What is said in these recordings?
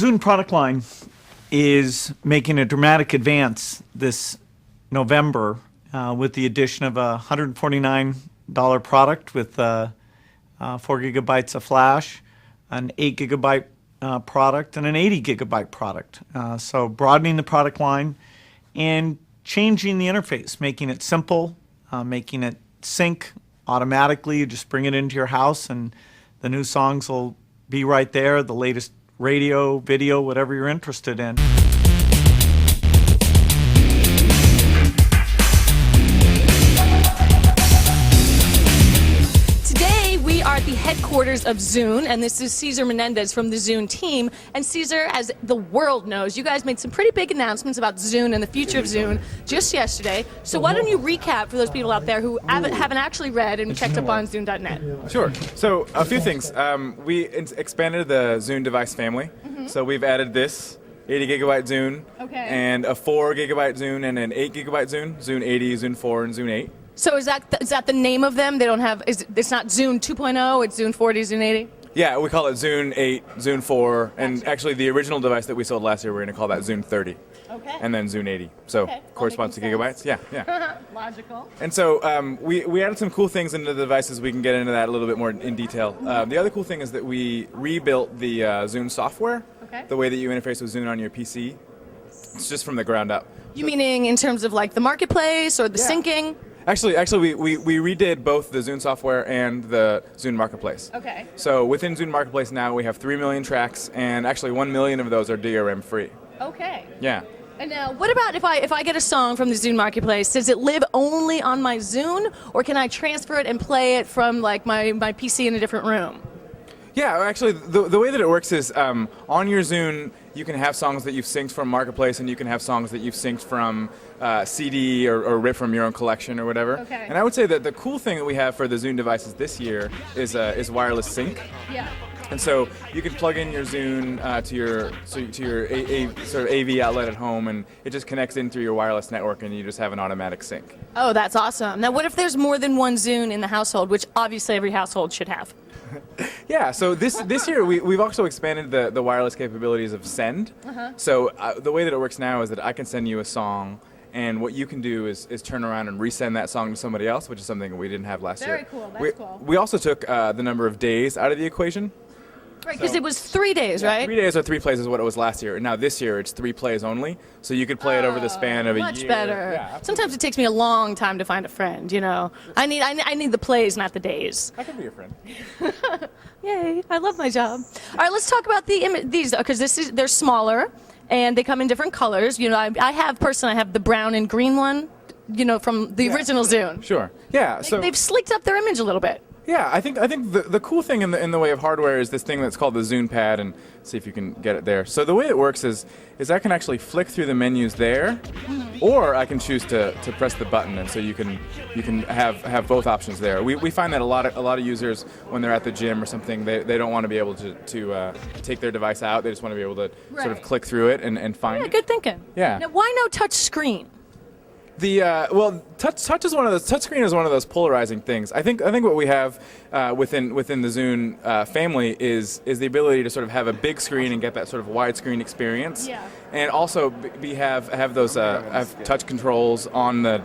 Zune product line is making a dramatic advance this November with the addition of a $149 product with 4 gigabytes of flash, an 8 gigabyte product, and an 80 gigabyte product. So broadening the product line and changing the interface, making it simple, making it sync automatically. You just bring it into your house and the new songs will be right there, the latest radio, video, whatever you're interested in. We are at the headquarters of Zune, and this is Cesar Menendez from the Zune team. And Cesar, as the world knows, you guys made some pretty big announcements about Zune and the future of Zune just yesterday. So why don't you recap for those people out there who haven't actually read and checked up on Zune.net? Sure. So a few things. We expanded the Zune device family. So we've added this 80 gigabyte Zune, and a 4 gigabyte Zune, and an 8 gigabyte Zune, Zune 80, Zune 4, and Zune 8. So is that the name of them? They don't have, it's not Zune 2.0, it's Zune 40, Zune 80? Yeah, we call it Zune 8, Zune 4, and actually the original device that we sold last year, we're going to call that Zune 30. Okay. And then Zune 80. So corresponds to gigabytes. Yeah. Logical. And so we added some cool things into the devices. We can get into that a little bit more in detail. The other cool thing is that we rebuilt the Zune software, the way that you interface with Zune on your PC. It's just from the ground up. You meaning in terms of like the marketplace or the syncing? Actually, we redid both the Zune software and the Zune Marketplace. Okay. So within Zune Marketplace now we have 3 million tracks, and actually 1 million of those are DRM free. Okay. Yeah. And now, what about if I get a song from the Zune Marketplace? Does it live only on my Zune, or can I transfer it and play it from like my PC in a different room? Yeah, actually, the way that it works is on your Zune, you can have songs that you've synced from Marketplace, and you can have songs that you've synced from CD or rip from your own collection or whatever. Okay. And I would say that the cool thing that we have for the Zune devices this year is wireless sync. Yeah. And so you can plug in your Zune to your sort of AV outlet at home, and it just connects in through your wireless network, and you just have an automatic sync. Oh, that's awesome. Now, what if there's more than one Zune in the household, which obviously every household should have? Yeah, so this year we've also expanded the wireless capabilities of send. So the way that it works now is that I can send you a song, and what you can do is turn around and resend that song to somebody else, which is something we didn't have last year. Very cool, that's cool. We also took the number of days out of the equation. Right, because it was 3 days, right? 3 days or 3 plays is what it was last year. And now this year it's 3 plays only. So you could play it over the span of a year. Much better. Yeah, sometimes it takes me a long time to find a friend, you know. I need the plays, not the days. I can be your friend. Yay, I love my job. All right, let's talk about these, because they're smaller, and they come in different colors. You know, I have the brown and green one, you know, from the original Zune. Sure. Yeah. So they've slicked up their image a little bit. Yeah, I think the cool thing in the way of hardware is this thing that's called the Zune Pad, and see if you can get it there. So the way it works is I can actually flick through the menus there, or I can choose to press the button, and so you can have both options there. We find that a lot of users, when they're at the gym or something, they don't want to be able to take their device out. They just want to be able to sort of click through it and find it. Good thinking. Yeah. Now, why no touch screen? Touch is one of those. Touchscreen is one of those polarizing things. I think what we have within the Zune family is the ability to sort of have a big screen and get that sort of widescreen experience. Yeah. And also have those have touch controls on the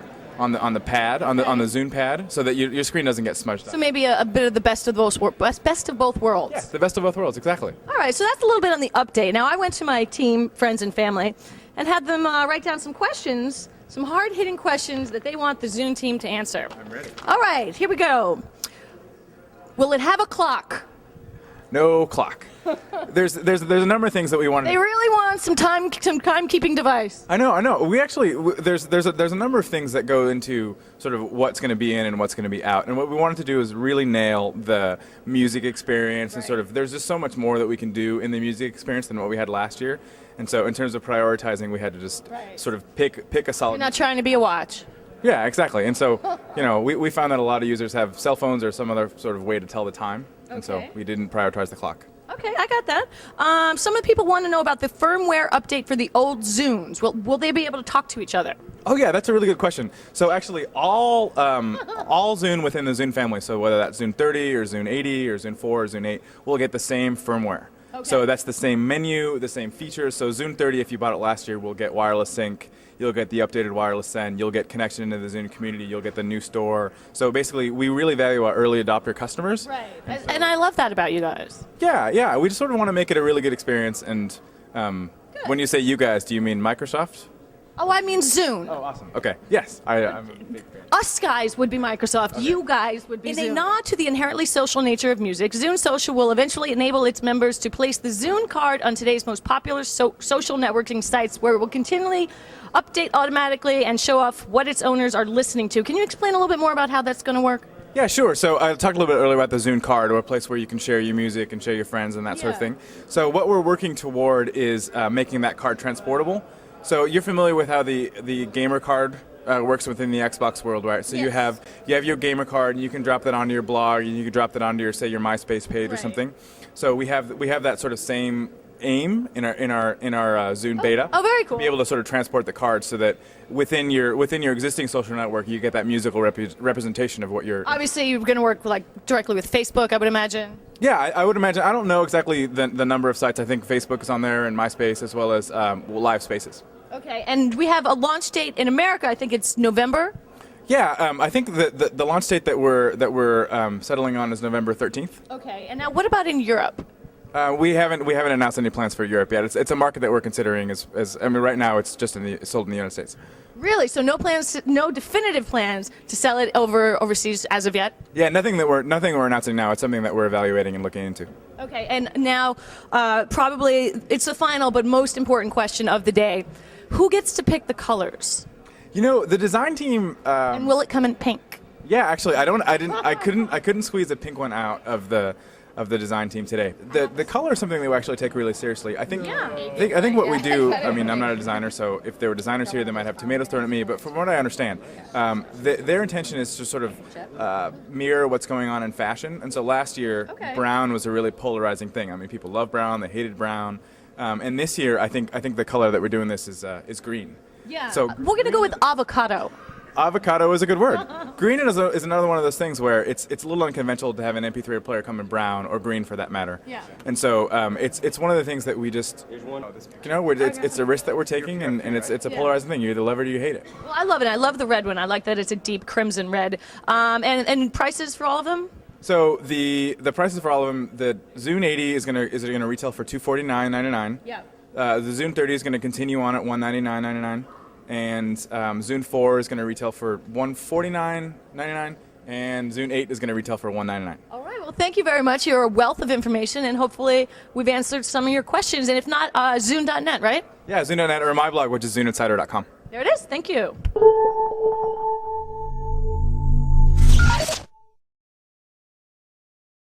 pad on the Zune pad, so that your screen doesn't get smudged. So maybe a bit of the best of both worlds. Yeah, the best of both worlds, exactly. All right, so that's a little bit on the update. Now, I went to my team, friends, and family, and had them write down some questions. Some hard-hitting questions that they want the Zune team to answer. I'm ready. All right, here we go. Will it have a clock? No clock. There's a number of things that we want. They really want some timekeeping device. I know. We actually there's a number of things that go into sort of what's going to be in and what's going to be out. And what we wanted to do is really nail the music experience, and sort of there's just so much more that we can do in the music experience than what we had last year. And so in terms of prioritizing, we had to just sort of pick a solid. You're not trying to be a watch. Yeah, exactly. And so, we found that a lot of users have cell phones or some other sort of way to tell the time. And so we didn't prioritize the clock. Okay, I got that. Some of the people want to know about the firmware update for the old Zunes. Will they be able to talk to each other? Oh yeah, that's a really good question. So actually, all Zune within the Zune family, so whether that's Zune 30 or Zune 80 or Zune 4 or Zune 8, will get the same firmware. So that's the same menu, the same features. So Zune 30, if you bought it last year, will get wireless sync. You'll get the updated wireless send. You'll get connection into the Zune community. You'll get the new store. So basically, we really value our early adopter customers. Right. And I love that about you guys. Yeah. We just sort of want to make it a really good experience. And when you say you guys, do you mean Microsoft? Oh, I mean Zune. Oh, awesome. Okay. Yes, I'm a big fan. Us guys would be Microsoft. You guys would be Zune. In a nod to the inherently social nature of music, Zune Social will eventually enable its members to place the Zune card on today's most popular social networking sites, where it will continually update automatically and show off what its owners are listening to. Can you explain a little bit more about how that's going to work? Yeah, sure. So I talked a little bit earlier about the Zune card, or a place where you can share your music and share your friends and that sort of thing. So what we're working toward is making that card transportable. So you're familiar with how the gamer card works within the Xbox world, right? So you have your gamer card, and you can drop that onto your blog, and you can drop that onto your, say, your MySpace page or something. So we have that sort of same aim in our Zune beta. Oh, very cool. To be able to sort of transport the card so that within your existing social network, you get that musical representation of what you're. Obviously, you're going to work directly with Facebook, I would imagine. Yeah, I would imagine. I don't know exactly the number of sites. I think Facebook is on there and MySpace, as well as Live Spaces. Okay, and we have a launch date in America. I think it's November. Yeah, I think the launch date that we're settling on is November 13th. Okay, and now what about in Europe? We haven't announced any plans for Europe yet. It's a market that we're considering. Right now it's just sold in the United States. Really? So no definitive plans to sell it overseas as of yet? Yeah, nothing we're announcing now. It's something that we're evaluating and looking into. Okay, and now probably it's the final but most important question of the day. Who gets to pick the colors? You know, the design team. And will it come in pink? Yeah, actually, I couldn't squeeze a pink one out of the design team today. The color is something that we actually take really seriously. I think what we do. I mean, I'm not a designer, so if there were designers here, they might have tomatoes thrown at me. But from what I understand, their intention is to sort of mirror what's going on in fashion. And so last year, brown was a really polarizing thing. I mean, people love brown, they hated brown. And this year, I think the color that we're doing this is green. Yeah. So we're gonna go with avocado. Avocado is a good word. Green is another one of those things where it's a little unconventional to have an MP3 player come in brown or green for that matter. Yeah. And so it's one of the things that we just it's a risk that we're taking, and it's a polarizing thing. You either love it or you hate it. Well, I love it. I love the red one. I like that it's a deep crimson red. And prices for all of them? So the prices for all of them, the Zune 80 is gonna retail for $249.99. Yeah. The Zune 30 is gonna continue on at $199.99. And Zune 4 is going to retail for $149.99, and Zune 8 is going to retail for $199. All right. Well, thank you very much. You're a wealth of information, and hopefully we've answered some of your questions. And if not, Zune.net, right? Yeah, Zune.net or my blog, which is ZuneInsider.com. There it is. Thank you.